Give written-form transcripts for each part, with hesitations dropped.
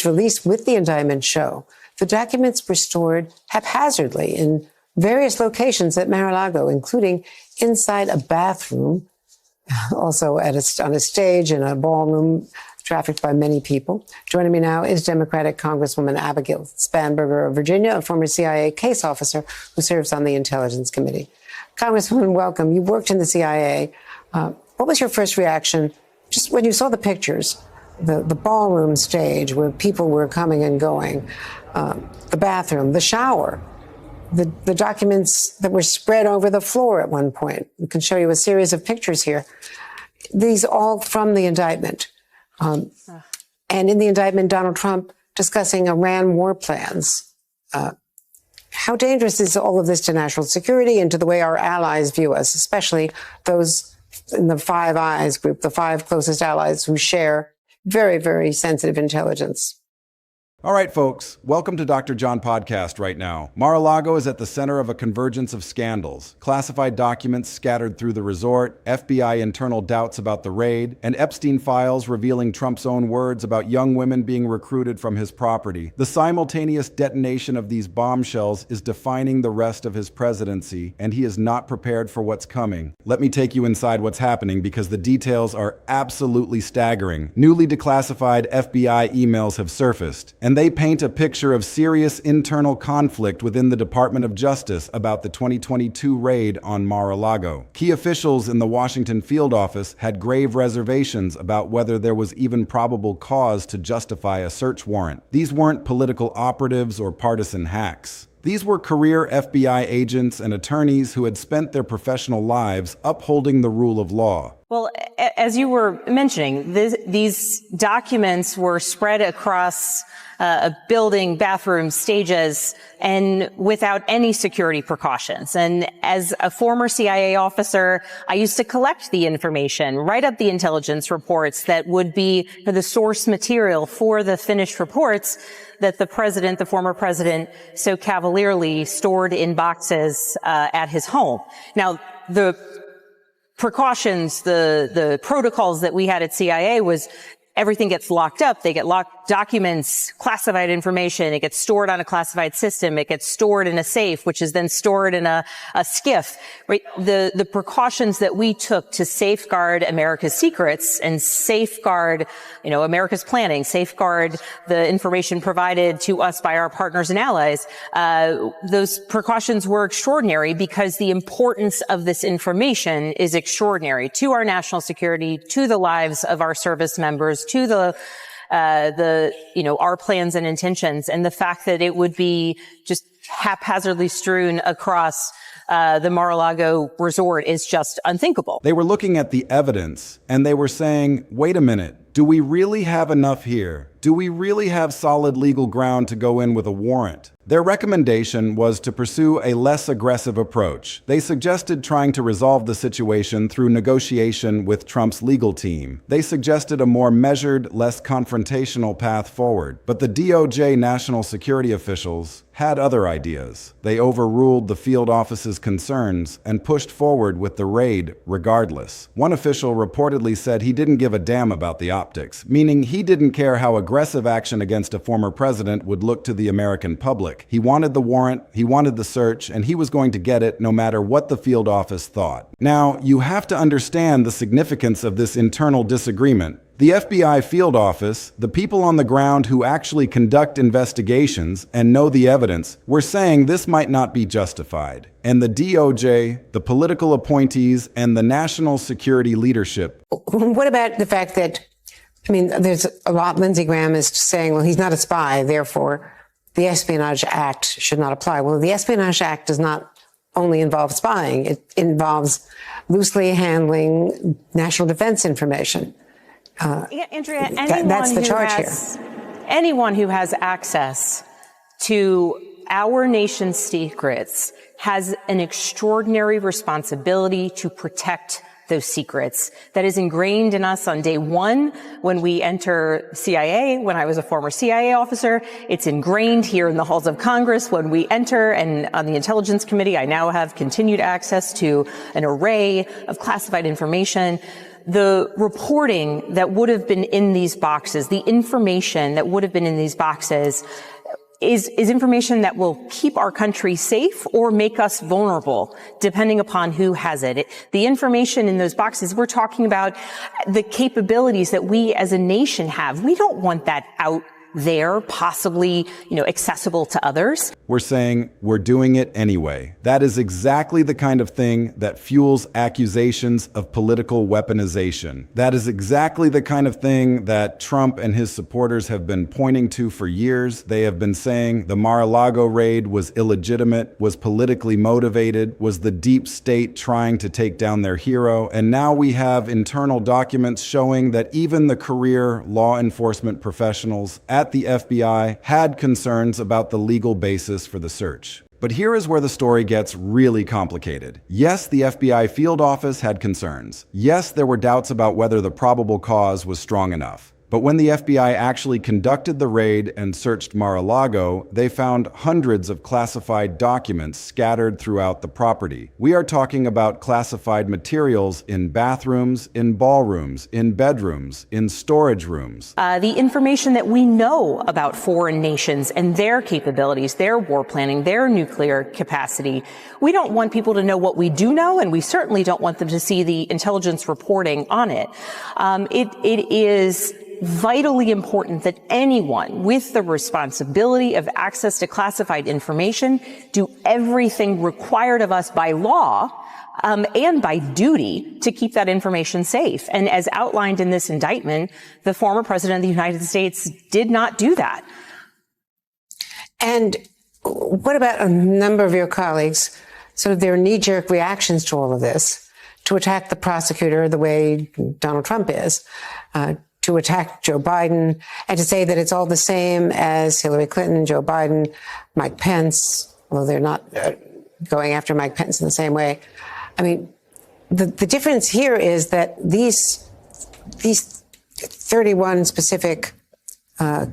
released with the indictment show the documents were stored haphazardly in various locations at Mar-a-Lago, including inside a bathroom, also on a stage in a ballroom trafficked by many people. Joining me now is Democratic Congresswoman Abigail Spanberger of Virginia, a former CIA case officer who serves on the Intelligence Committee. Congresswoman, welcome. You worked in the CIA. What was your first reaction just when you saw the pictures, the ballroom stage where people were coming and going, the bathroom, the shower, the documents that were spread over the floor at one point? We can show you a series of pictures here. These all from the indictment. And in the indictment, Donald Trump discussing Iran war plans. How dangerous is all of this to national security and to the way our allies view us, especially those in the Five Eyes group, the five closest allies who share very, very sensitive intelligence? All right, folks, welcome to Dr. John Podcast right now. Mar-a-Lago is at the center of a convergence of scandals, classified documents scattered through the resort, FBI internal doubts about the raid, and Epstein files revealing Trump's own words about young women being recruited from his property. The simultaneous detonation of these bombshells is defining the rest of his presidency, and he is not prepared for what's coming. Let me take you inside what's happening because the details are absolutely staggering. Newly declassified FBI emails have surfaced, and they paint a picture of serious internal conflict within the Department of Justice about the 2022 raid on Mar-a-Lago. Key officials in the Washington field office had grave reservations about whether there was even probable cause to justify a search warrant. These weren't political operatives or partisan hacks. These were career FBI agents and attorneys who had spent their professional lives upholding the rule of law. Well, as you were mentioning, these documents were spread across a building, bathrooms, stages, and without any security precautions. And as a former CIA officer, I used to collect the information, write up the intelligence reports that would be the source material for the finished reports that the former president, so cavalierly stored in boxes at his home. Now, the precautions, the protocols that we had at CIA was everything gets locked up. They get locked documents, classified information. It gets stored on a classified system. It gets stored in a safe, which is then stored in a SCIF. Right? The precautions that we took to safeguard America's secrets and safeguard, America's planning, safeguard the information provided to us by our partners and allies. Those precautions were extraordinary because the importance of this information is extraordinary to our national security, to the lives of our service members, to our plans and intentions, and the fact that it would be just haphazardly strewn across the Mar-a-Lago resort is just unthinkable. They were looking at the evidence and they were saying, wait a minute, do we really have enough here? Do we really have solid legal ground to go in with a warrant? Their recommendation was to pursue a less aggressive approach. They suggested trying to resolve the situation through negotiation with Trump's legal team. They suggested a more measured, less confrontational path forward. But the DOJ national security officials had other ideas. They overruled the field office's concerns and pushed forward with the raid regardless. One official reportedly said he didn't give a damn about the optics, meaning he didn't care how aggressive action against a former president would look to the American public. He wanted the warrant, he wanted the search, and he was going to get it no matter what the field office thought. Now, you have to understand the significance of this internal disagreement. The FBI field office, the people on the ground who actually conduct investigations and know the evidence, were saying this might not be justified. And the DOJ, the political appointees, and the national security leadership. What about the fact that, there's a lot, Lindsey Graham is saying, well, he's not a spy, therefore the Espionage Act should not apply. Well, the Espionage Act does not only involve spying. It involves loosely handling national defense information. Andrea, that's the charge here. Anyone who has access to our nation's secrets has an extraordinary responsibility to protect those secrets. That is ingrained in us on day one when we enter CIA. When I was a former CIA officer, it's ingrained here in the halls of Congress when we enter, and on the Intelligence Committee, I now have continued access to an array of classified information. the reporting that would have been in these boxes, the information that would have been in these boxes is information that will keep our country safe or make us vulnerable, depending upon who has it. The information in those boxes, we're talking about the capabilities that we as a nation have. We don't want that out there, possibly, accessible to others. We're saying we're doing it anyway. That is exactly the kind of thing that fuels accusations of political weaponization. That is exactly the kind of thing that Trump and his supporters have been pointing to for years. They have been saying the Mar-a-Lago raid was illegitimate, was politically motivated, was the deep state trying to take down their hero. And now we have internal documents showing that even the career law enforcement professionals at the FBI had concerns about the legal basis for the search. But here is where the story gets really complicated. Yes, the FBI field office had concerns. Yes, there were doubts about whether the probable cause was strong enough. But when the FBI actually conducted the raid and searched Mar-a-Lago, they found hundreds of classified documents scattered throughout the property. We are talking about classified materials in bathrooms, in ballrooms, in bedrooms, in storage rooms. The information that we know about foreign nations and their capabilities, their war planning, their nuclear capacity. We don't want people to know what we do know, and we certainly don't want them to see the intelligence reporting on it. It is vitally important that anyone with the responsibility of access to classified information do everything required of us by law and by duty to keep that information safe. And as outlined in this indictment, the former president of the United States did not do that. And what about a number of your colleagues, sort of their knee-jerk reactions to all of this, to attack the prosecutor the way Donald Trump is, to attack Joe Biden, and to say that it's all the same as Hillary Clinton, Joe Biden, Mike Pence, although they're not going after Mike Pence in the same way. I mean, the difference here is that these 31 specific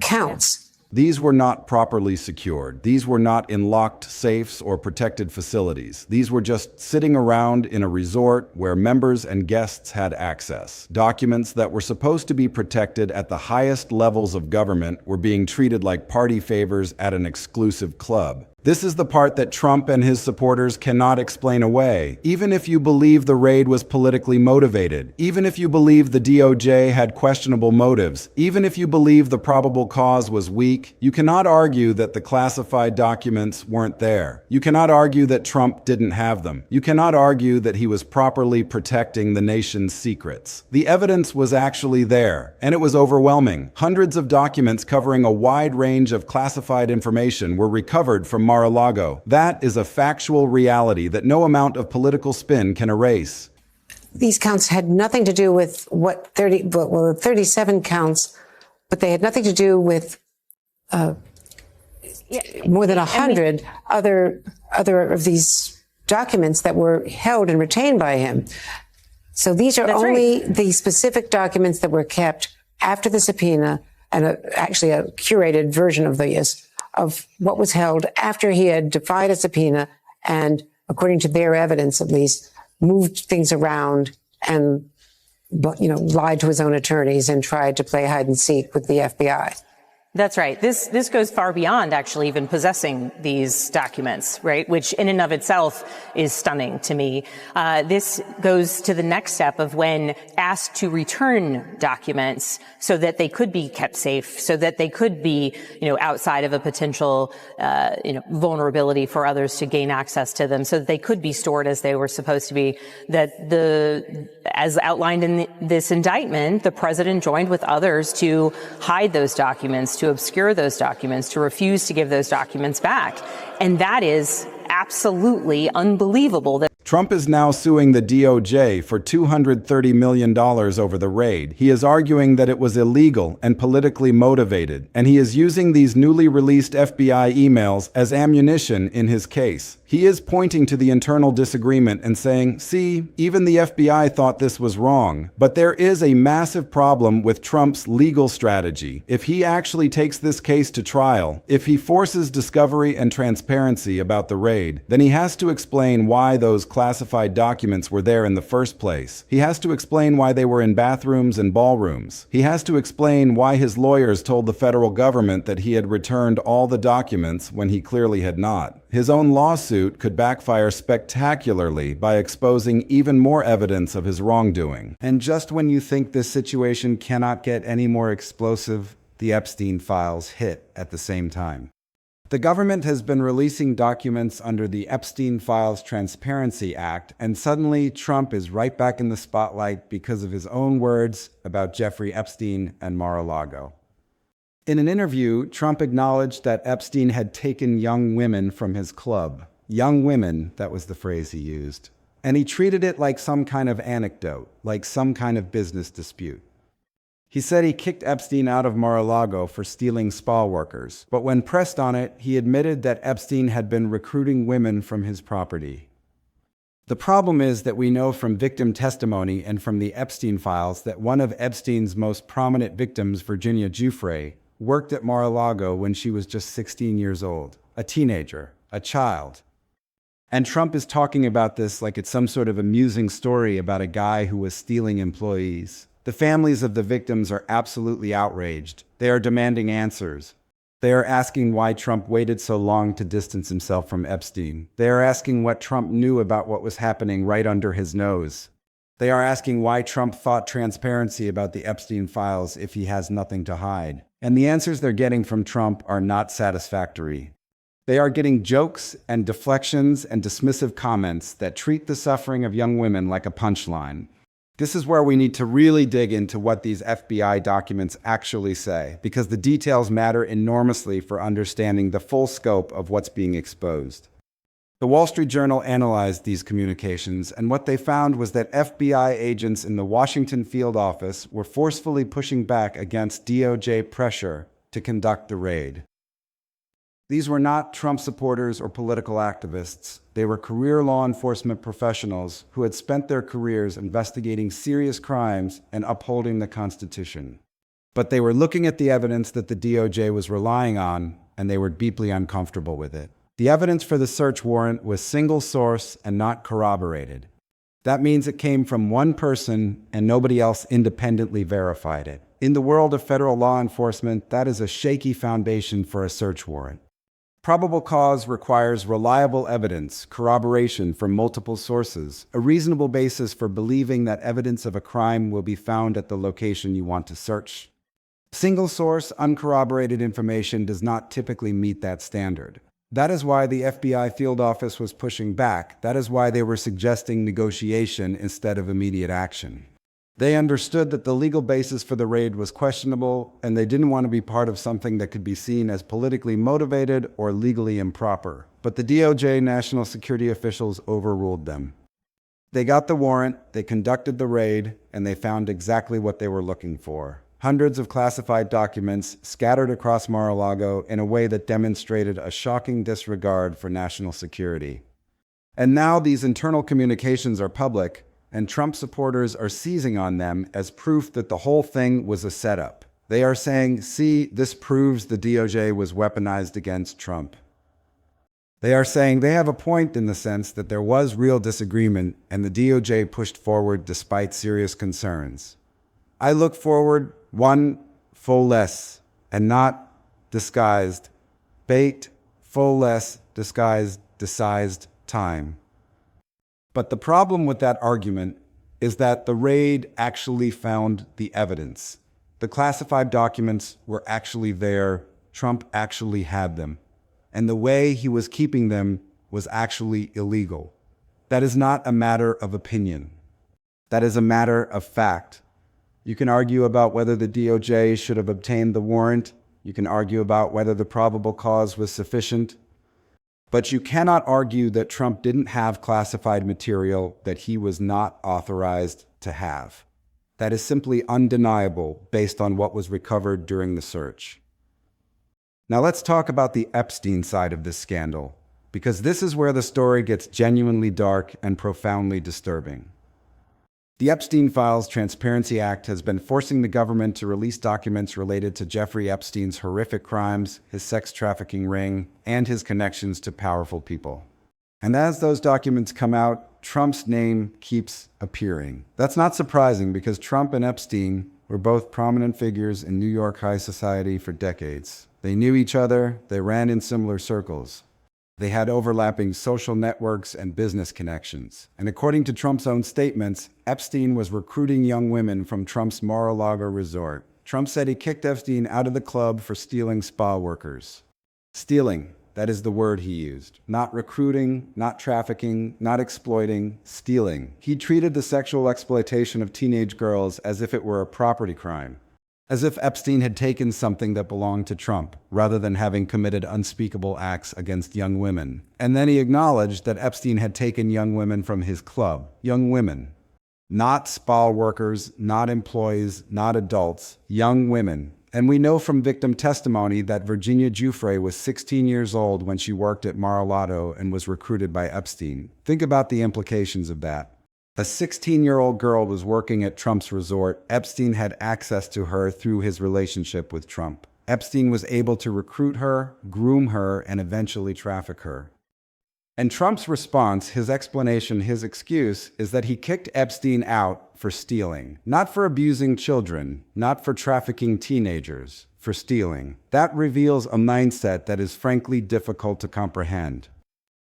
counts, these were not properly secured. These were not in locked safes or protected facilities. These were just sitting around in a resort where members and guests had access. Documents that were supposed to be protected at the highest levels of government were being treated like party favors at an exclusive club. This is the part that Trump and his supporters cannot explain away. Even if you believe the raid was politically motivated, even if you believe the DOJ had questionable motives, even if you believe the probable cause was weak, you cannot argue that the classified documents weren't there. You cannot argue that Trump didn't have them. You cannot argue that he was properly protecting the nation's secrets. The evidence was actually there, and it was overwhelming. Hundreds of documents covering a wide range of classified information were recovered from Mar-a-Lago. That is a factual reality that no amount of political spin can erase. These counts had nothing to do with 37 counts, but they had nothing to do with more than 100 other of these documents that were held and retained by him. So these are only the specific documents that were kept after the subpoena, and actually a curated version of these, of what was held after he had defied a subpoena and, according to their evidence at least, moved things around and, lied to his own attorneys and tried to play hide and seek with the FBI. That's right. This goes far beyond actually even possessing these documents, right? Which in and of itself is stunning to me. This goes to the next step of when asked to return documents so that they could be kept safe, so that they could be, outside of a potential, vulnerability for others to gain access to them, so that they could be stored as they were supposed to be. As outlined in this indictment, the president joined with others to hide those documents, to obscure those documents, to refuse to give those documents back. And that is absolutely unbelievable. Trump is now suing the DOJ for $230 million over the raid. He is arguing that it was illegal and politically motivated, and he is using these newly released FBI emails as ammunition in his case. He is pointing to the internal disagreement and saying, see, even the FBI thought this was wrong. But there is a massive problem with Trump's legal strategy. If he actually takes this case to trial, if he forces discovery and transparency about the raid, then he has to explain why those classified documents were there in the first place. He has to explain why they were in bathrooms and ballrooms. He has to explain why his lawyers told the federal government that he had returned all the documents when he clearly had not. His own lawsuit could backfire spectacularly by exposing even more evidence of his wrongdoing. And just when you think this situation cannot get any more explosive, the Epstein files hit at the same time. The government has been releasing documents under the Epstein Files Transparency Act, and suddenly Trump is right back in the spotlight because of his own words about Jeffrey Epstein and Mar-a-Lago. In an interview, Trump acknowledged that Epstein had taken young women from his club. Young women, that was the phrase he used. And he treated it like some kind of anecdote, like some kind of business dispute. He said he kicked Epstein out of Mar-a-Lago for stealing spa workers, but when pressed on it, he admitted that Epstein had been recruiting women from his property. The problem is that we know from victim testimony and from the Epstein files that one of Epstein's most prominent victims, Virginia Giuffre, worked at Mar-a-Lago when she was just 16 years old, a teenager, a child. And Trump is talking about this like it's some sort of amusing story about a guy who was stealing employees. The families of the victims are absolutely outraged. They are demanding answers. They are asking why Trump waited so long to distance himself from Epstein. They are asking what Trump knew about what was happening right under his nose. They are asking why Trump fought transparency about the Epstein files if he has nothing to hide. And the answers they're getting from Trump are not satisfactory. They are getting jokes and deflections and dismissive comments that treat the suffering of young women like a punchline. This is where we need to really dig into what these FBI documents actually say, because the details matter enormously for understanding the full scope of what's being exposed. The Wall Street Journal analyzed these communications, and what they found was that FBI agents in the Washington field office were forcefully pushing back against DOJ pressure to conduct the raid. These were not Trump supporters or political activists. They were career law enforcement professionals who had spent their careers investigating serious crimes and upholding the Constitution. But they were looking at the evidence that the DOJ was relying on, and they were deeply uncomfortable with it. The evidence for the search warrant was single source and not corroborated. That means it came from one person and nobody else independently verified it. In the world of federal law enforcement, that is a shaky foundation for a search warrant. Probable cause requires reliable evidence, corroboration from multiple sources, a reasonable basis for believing that evidence of a crime will be found at the location you want to search. Single source, uncorroborated information does not typically meet that standard. That is why the FBI field office was pushing back. That is why they were suggesting negotiation instead of immediate action. They understood that the legal basis for the raid was questionable, and they didn't want to be part of something that could be seen as politically motivated or legally improper. But the DOJ national security officials overruled them. They got the warrant, they conducted the raid, and they found exactly what they were looking for. Hundreds of classified documents scattered across Mar-a-Lago in a way that demonstrated a shocking disregard for national security. And now these internal communications are public, and Trump supporters are seizing on them as proof that the whole thing was a setup. They are saying, see, this proves the DOJ was weaponized against Trump. They are saying they have a point in the sense that there was real disagreement and the DOJ pushed forward despite serious concerns. I look forward, one, full less, and not disguised, bait, full less, disguised, decised time. But the problem with that argument is that the raid actually found the evidence. The classified documents were actually there. Trump actually had them. And the way he was keeping them was actually illegal. That is not a matter of opinion. That is a matter of fact. You can argue about whether the DOJ should have obtained the warrant. You can argue about whether the probable cause was sufficient. But you cannot argue that Trump didn't have classified material that he was not authorized to have. That is simply undeniable based on what was recovered during the search. Now let's talk about the Epstein side of this scandal, because this is where the story gets genuinely dark and profoundly disturbing. The Epstein Files Transparency Act has been forcing the government to release documents related to Jeffrey Epstein's horrific crimes, his sex trafficking ring, and his connections to powerful people. And as those documents come out, Trump's name keeps appearing. That's not surprising because Trump and Epstein were both prominent figures in New York high society for decades. They knew each other, they ran in similar circles. They had overlapping social networks and business connections. And according to Trump's own statements, Epstein was recruiting young women from Trump's Mar-a-Lago resort. Trump said he kicked Epstein out of the club for stealing spa workers. Stealing, that is the word he used. Not recruiting, not trafficking, not exploiting, stealing. He treated the sexual exploitation of teenage girls as if it were a property crime. As if Epstein had taken something that belonged to Trump, rather than having committed unspeakable acts against young women. And then he acknowledged that Epstein had taken young women from his club. Young women. Not spa workers, not employees, not adults. Young women. And we know from victim testimony that Virginia Giuffre was 16 years old when she worked at Mar-a-Lago and was recruited by Epstein. Think about the implications of that. A 16-year-old girl was working at Trump's resort. Epstein had access to her through his relationship with Trump. Epstein was able to recruit her, groom her, and eventually traffic her. And Trump's response, his explanation, his excuse, is that he kicked Epstein out for stealing. Not for abusing children, not for trafficking teenagers, for stealing. That reveals a mindset that is frankly difficult to comprehend.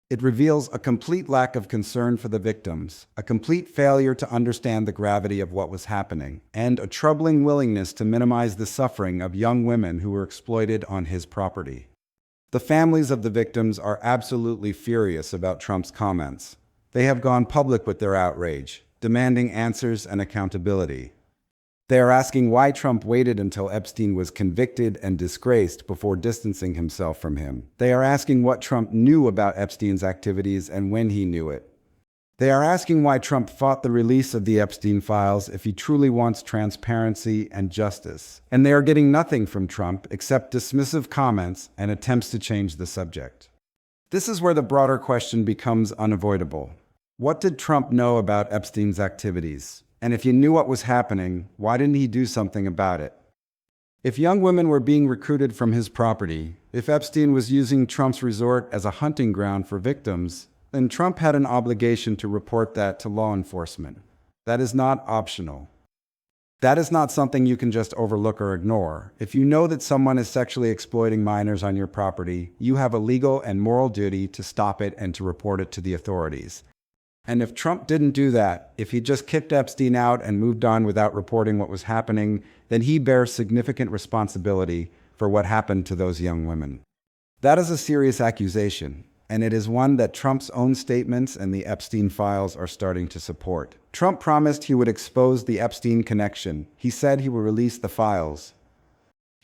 It reveals a complete lack of concern for the victims, a complete failure to understand the gravity of what was happening, and a troubling willingness to minimize the suffering of young women who were exploited on his property. The families of the victims are absolutely furious about Trump's comments. They have gone public with their outrage, demanding answers and accountability. They are asking why Trump waited until Epstein was convicted and disgraced before distancing himself from him. They are asking what Trump knew about Epstein's activities and when he knew it. They are asking why Trump fought the release of the Epstein files if he truly wants transparency and justice. And they are getting nothing from Trump except dismissive comments and attempts to change the subject. This is where the broader question becomes unavoidable. What did Trump know about Epstein's activities? And if he knew what was happening, why didn't he do something about it? If young women were being recruited from his property, if Epstein was using Trump's resort as a hunting ground for victims, then Trump had an obligation to report that to law enforcement. That is not optional. That is not something you can just overlook or ignore. If you know that someone is sexually exploiting minors on your property, you have a legal and moral duty to stop it and to report it to the authorities. And if Trump didn't do that, if he just kicked Epstein out and moved on without reporting what was happening, then he bears significant responsibility for what happened to those young women. That is a serious accusation, and it is one that Trump's own statements and the Epstein files are starting to support. Trump promised he would expose the Epstein connection. He said he would release the files.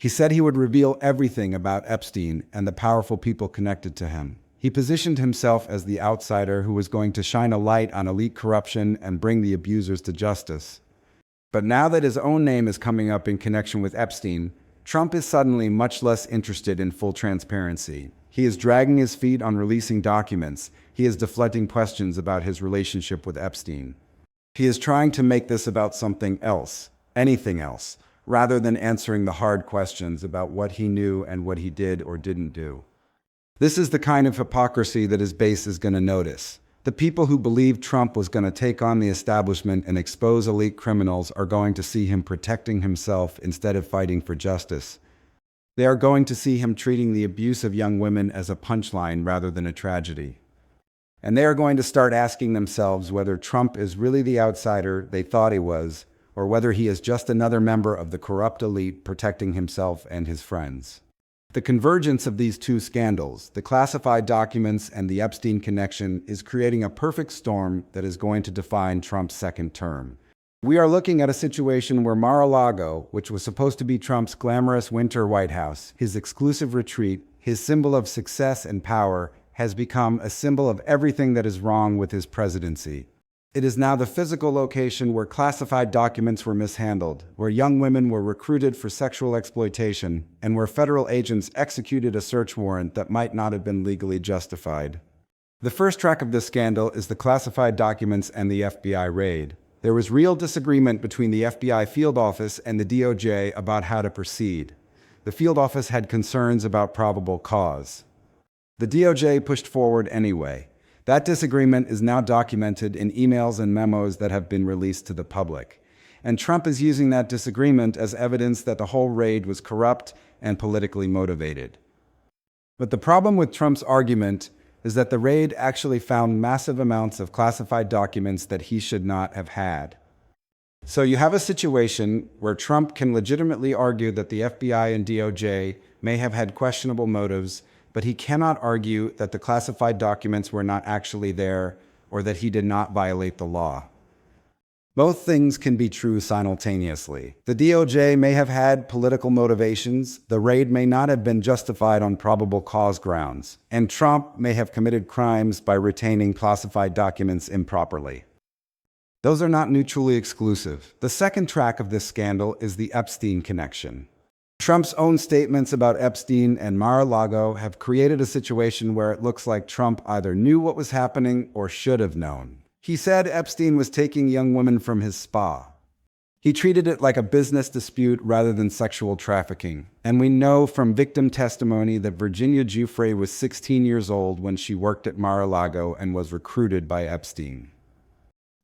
He said he would reveal everything about Epstein and the powerful people connected to him. He positioned himself as the outsider who was going to shine a light on elite corruption and bring the abusers to justice. But now that his own name is coming up in connection with Epstein, Trump is suddenly much less interested in full transparency. He is dragging his feet on releasing documents. He is deflecting questions about his relationship with Epstein. He is trying to make this about something else, anything else, rather than answering the hard questions about what he knew and what he did or didn't do. This is the kind of hypocrisy that his base is going to notice. The people who believed Trump was going to take on the establishment and expose elite criminals are going to see him protecting himself instead of fighting for justice. They are going to see him treating the abuse of young women as a punchline rather than a tragedy. And they are going to start asking themselves whether Trump is really the outsider they thought he was, or whether he is just another member of the corrupt elite protecting himself and his friends. The convergence of these two scandals, the classified documents and the Epstein connection, is creating a perfect storm that is going to define Trump's second term. We are looking at a situation where Mar-a-Lago, which was supposed to be Trump's glamorous winter White House, his exclusive retreat, his symbol of success and power, has become a symbol of everything that is wrong with his presidency. It is now the physical location where classified documents were mishandled, where young women were recruited for sexual exploitation, and where federal agents executed a search warrant that might not have been legally justified. The first track of this scandal is the classified documents and the FBI raid. There was real disagreement between the FBI field office and the DOJ about how to proceed. The field office had concerns about probable cause. The DOJ pushed forward anyway. That disagreement is now documented in emails and memos that have been released to the public. And Trump is using that disagreement as evidence that the whole raid was corrupt and politically motivated. But the problem with Trump's argument is that the raid actually found massive amounts of classified documents that he should not have had. So you have a situation where Trump can legitimately argue that the FBI and DOJ may have had questionable motives, but he cannot argue that the classified documents were not actually there or that he did not violate the law. Both things can be true simultaneously. The DOJ may have had political motivations, the raid may not have been justified on probable cause grounds, and Trump may have committed crimes by retaining classified documents improperly. Those are not mutually exclusive. The second track of this scandal is the Epstein connection. Trump's own statements about Epstein and Mar-a-Lago have created a situation where it looks like Trump either knew what was happening or should have known. He said Epstein was taking young women from his spa. He treated it like a business dispute rather than sexual trafficking. And we know from victim testimony that Virginia Giuffre was 16 years old when she worked at Mar-a-Lago and was recruited by Epstein.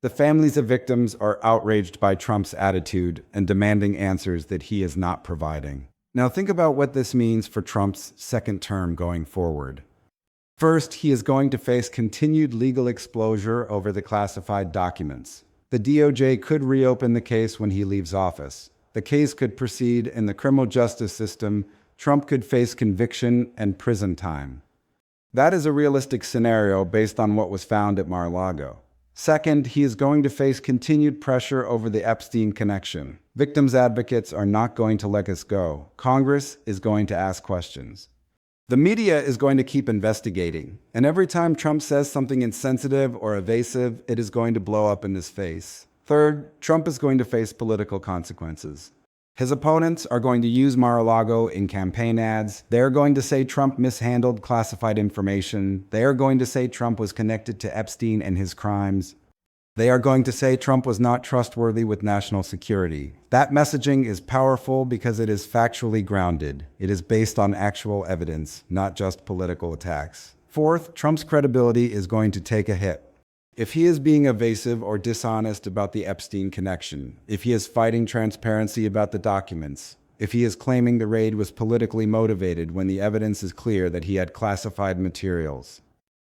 The families of victims are outraged by Trump's attitude and demanding answers that he is not providing. Now think about what this means for Trump's second term going forward. First, he is going to face continued legal exposure over the classified documents. The DOJ could reopen the case when he leaves office. The case could proceed in the criminal justice system. Trump could face conviction and prison time. That is a realistic scenario based on what was found at Mar-a-Lago. Second, he is going to face continued pressure over the Epstein connection. Victims' advocates are not going to let us go. Congress is going to ask questions. The media is going to keep investigating. And every time Trump says something insensitive or evasive, it is going to blow up in his face. Third, Trump is going to face political consequences. His opponents are going to use Mar-a-Lago in campaign ads. They are going to say Trump mishandled classified information. They are going to say Trump was connected to Epstein and his crimes. They are going to say Trump was not trustworthy with national security. That messaging is powerful because it is factually grounded. It is based on actual evidence, not just political attacks. Fourth, Trump's credibility is going to take a hit. If he is being evasive or dishonest about the Epstein connection, if he is fighting transparency about the documents, if he is claiming the raid was politically motivated when the evidence is clear that he had classified materials,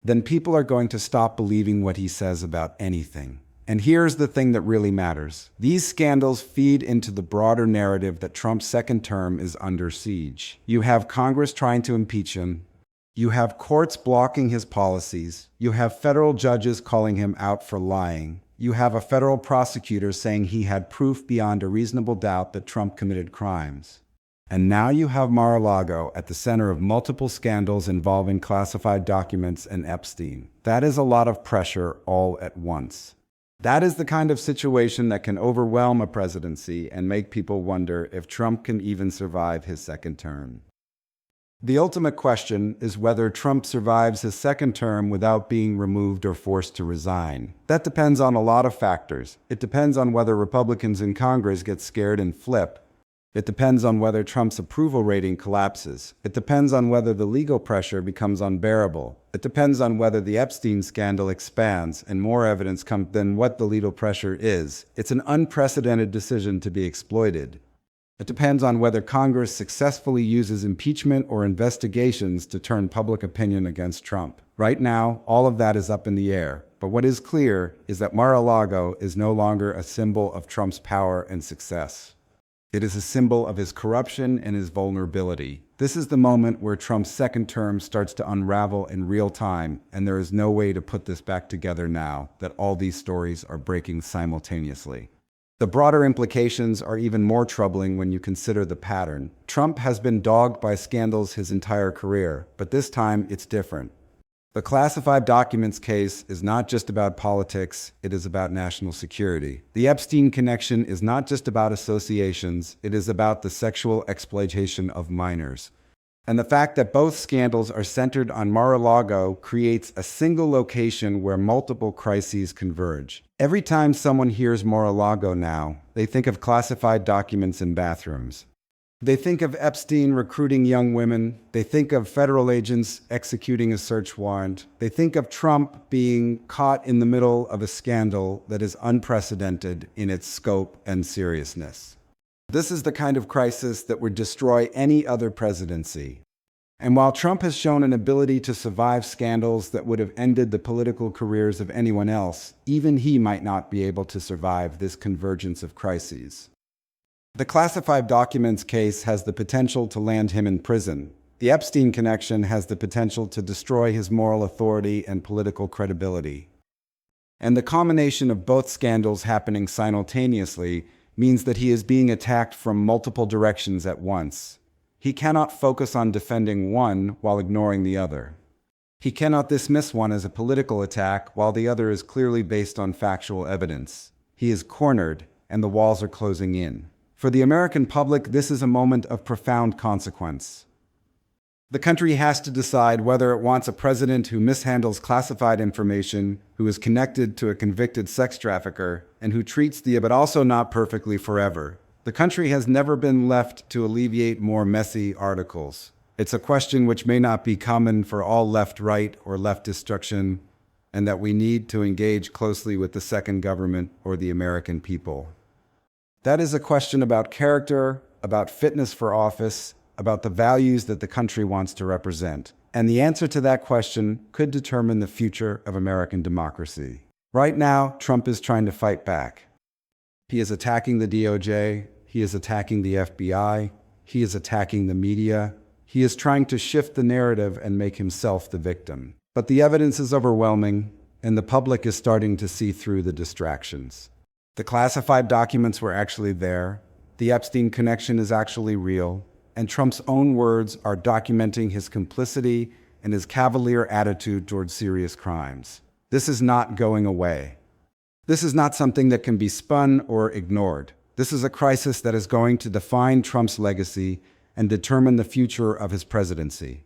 then people are going to stop believing what he says about anything. And here's the thing that really matters. These scandals feed into the broader narrative that Trump's second term is under siege. You have Congress trying to impeach him. You have courts blocking his policies. You have federal judges calling him out for lying. You have a federal prosecutor saying he had proof beyond a reasonable doubt that Trump committed crimes. And now you have Mar-a-Lago at the center of multiple scandals involving classified documents and Epstein. That is a lot of pressure all at once. That is the kind of situation that can overwhelm a presidency and make people wonder if Trump can even survive his second term. The ultimate question is whether Trump survives his second term without being removed or forced to resign. That depends on a lot of factors. It depends on whether Republicans in Congress get scared and flip. It depends on whether Trump's approval rating collapses. It depends on whether the legal pressure becomes unbearable. It depends on whether the Epstein scandal expands and more evidence comes than what the legal pressure is. It's an unprecedented decision to be exploited. It depends on whether Congress successfully uses impeachment or investigations to turn public opinion against Trump. Right now, all of that is up in the air. But what is clear is that Mar-a-Lago is no longer a symbol of Trump's power and success. It is a symbol of his corruption and his vulnerability. This is the moment where Trump's second term starts to unravel in real time, and there is no way to put this back together now that all these stories are breaking simultaneously. The broader implications are even more troubling when you consider the pattern. Trump has been dogged by scandals his entire career, but this time it's different. The classified documents case is not just about politics, it is about national security. The Epstein connection is not just about associations, it is about the sexual exploitation of minors. And the fact that both scandals are centered on Mar-a-Lago creates a single location where multiple crises converge. Every time someone hears Mar-a-Lago now, they think of classified documents in bathrooms. They think of Epstein recruiting young women. They think of federal agents executing a search warrant. They think of Trump being caught in the middle of a scandal that is unprecedented in its scope and seriousness. This is the kind of crisis that would destroy any other presidency. And while Trump has shown an ability to survive scandals that would have ended the political careers of anyone else, even he might not be able to survive this convergence of crises. The classified documents case has the potential to land him in prison. The Epstein connection has the potential to destroy his moral authority and political credibility. And the combination of both scandals happening simultaneously means that he is being attacked from multiple directions at once. He cannot focus on defending one while ignoring the other. He cannot dismiss one as a political attack while the other is clearly based on factual evidence. He is cornered, and the walls are closing in. For the American public, this is a moment of profound consequence. The country has to decide whether it wants a president who mishandles classified information, who is connected to a convicted sex trafficker, and who treats the but also not perfectly forever. The country has never been left to alleviate more messy articles. It's a question which may not be common for all left-right or left destruction, and that we need to engage closely with the second government or the American people. That is a question about character, about fitness for office, about the values that the country wants to represent. And the answer to that question could determine the future of American democracy. Right now, Trump is trying to fight back. He is attacking the DOJ, he is attacking the FBI, he is attacking the media. He is trying to shift the narrative and make himself the victim. But the evidence is overwhelming, and the public is starting to see through the distractions. The classified documents were actually there, the Epstein connection is actually real, and Trump's own words are documenting his complicity and his cavalier attitude toward serious crimes. This is not going away. This is not something that can be spun or ignored. This is a crisis that is going to define Trump's legacy and determine the future of his presidency.